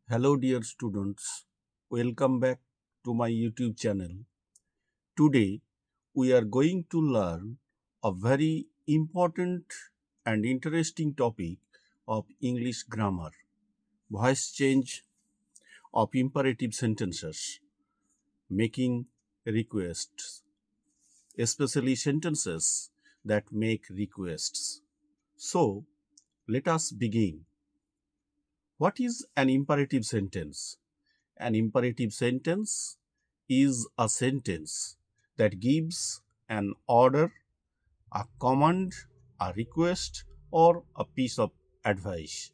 Hello, dear students. Welcome back to my YouTube channel. Today, we are going to learn a very important and interesting topic of English grammar voice change of imperative sentences, making requests, especially sentences that make requests. So, let us begin. What is an imperative sentence? An imperative sentence is a sentence that gives an order, a command, a request, or a piece of advice.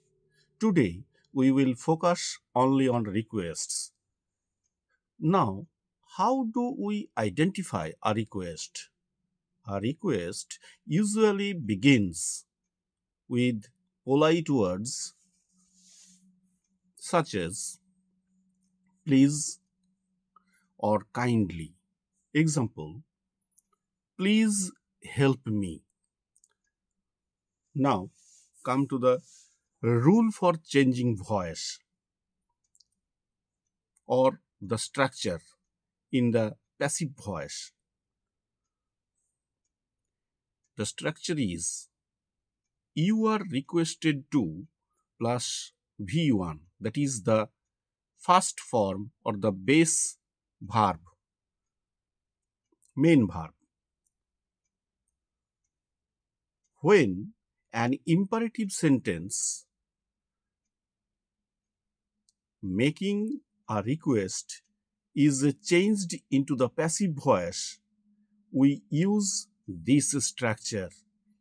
Today, we will focus only on requests. Now, how do we identify a request? A request usually begins with polite words such as please or kindly. Example, please help me. Now, come to the rule for changing voice or the structure in the passive voice. The structure is you are requested to plus V1, that is the first form or the base verb, main verb. When an imperative sentence making a request is changed into the passive voice, we use this structure.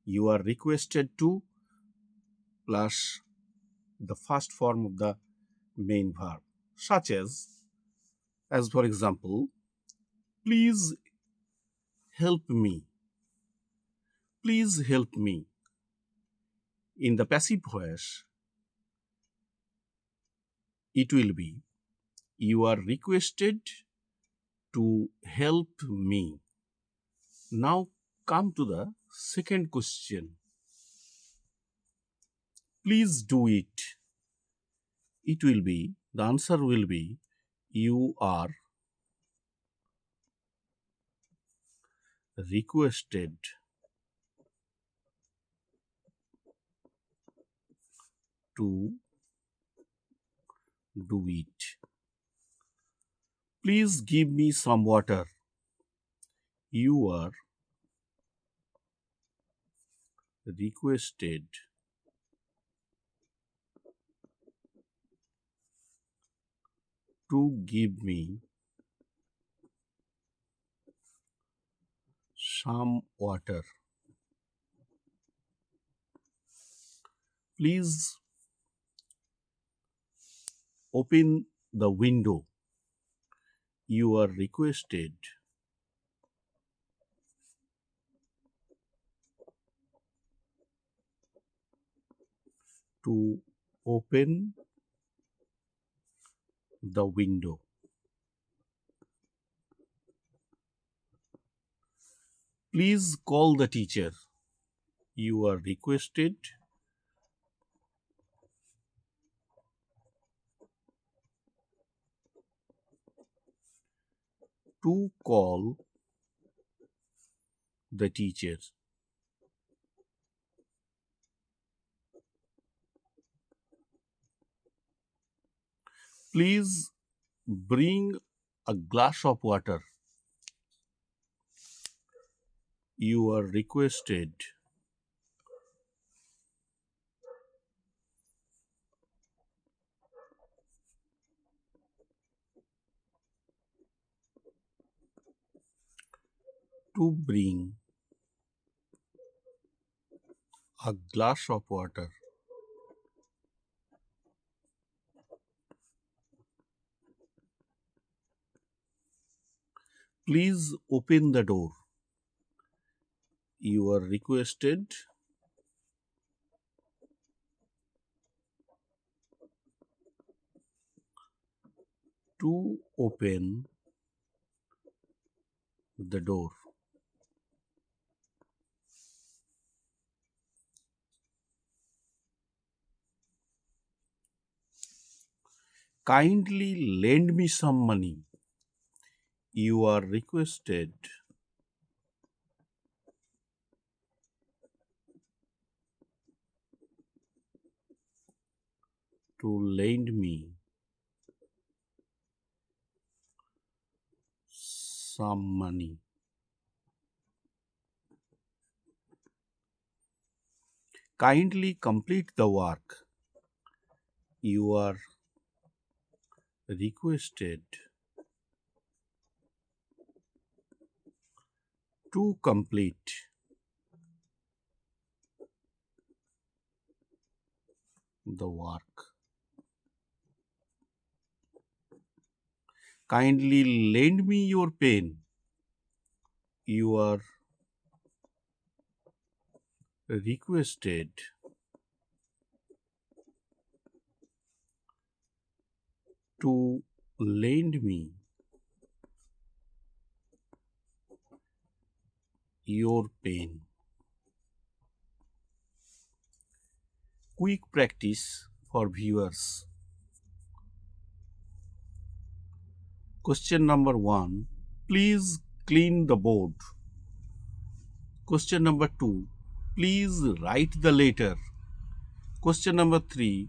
You are requested to plus the first form of the main verb, such as for example, please help me. Please help me. In the passive voice, it will be you are requested to help me. Now come to the second question. Please do it. It will be, the answer will be, you are requested to do it. Please give me some water. You are requested to give me some water. Please open the window. You are requested to open the window. Please call the teacher. You are requested to call the teacher. Please bring a glass of water. You are requested to bring a glass of water. Please open the door. You are requested to open the door. Kindly lend me some money. You are requested to lend me some money. Kindly complete the work. You are requested to complete the work. Kindly lend me your pen. You are requested to lend me your pen. Quick practice for viewers. Question number 1. Please clean the board. Question number 2. Please write the letter. Question number 3.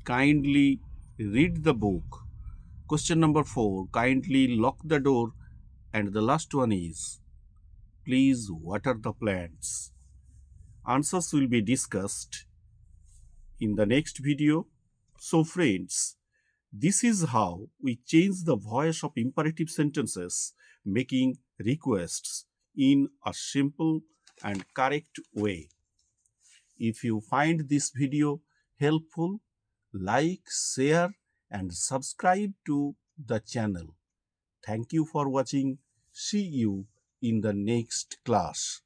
Kindly read the book. Question number 4. Kindly lock the door. And the last one is, please water the plants. Answers will be discussed in the next video. So friends, this is how we change the voice of imperative sentences, making requests in a simple and correct way. If you find this video helpful, like, share and subscribe to the channel. Thank you for watching. See you in the next class.